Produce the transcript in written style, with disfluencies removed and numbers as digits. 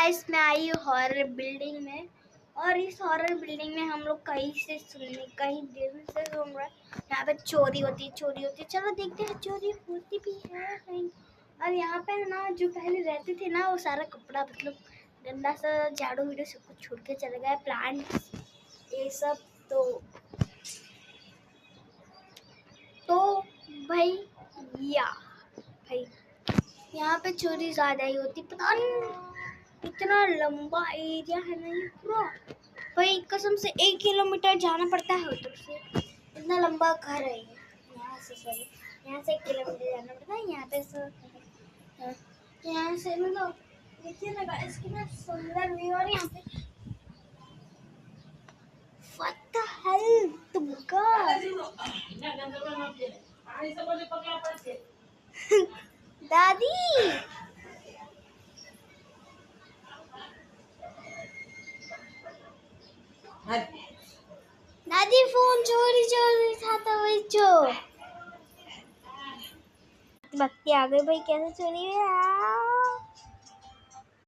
Guys मैं आई horror building में, और इस हॉरर बिल्डिंग में हम लोग कहीं दिन से सुन रहे हैं यहाँ पे चोरी होती है। चलो देखते हैं चोरी होती भी है कहीं। और यहाँ पे ना जो पहले रहते थे ना, वो सारा कपड़ा मतलब गंदा सा झाड़ू वीडू सब कुछ छोड़ के चले गए, प्लांट ये सब। तो भाई यहाँ पे चोरी ज्यादा ही होती, पता नहीं इतना लंबा एरिया है ना ये पूरा। भाई कसम से 1 किलोमीटर जाना पड़ता है उधर से, इतना लंबा घर है ये। यहाँ से 1 किलोमीटर जाना पड़ता है। यहाँ पे यहाँ से मतलब देखिए ना गाइस कितना सुंदर व्यू। और यहाँ पे what the hell तुमका दादी दादी फोन चोरी था तो वही चो भक्ति आ गई भाई, कैसे चोरी हुई?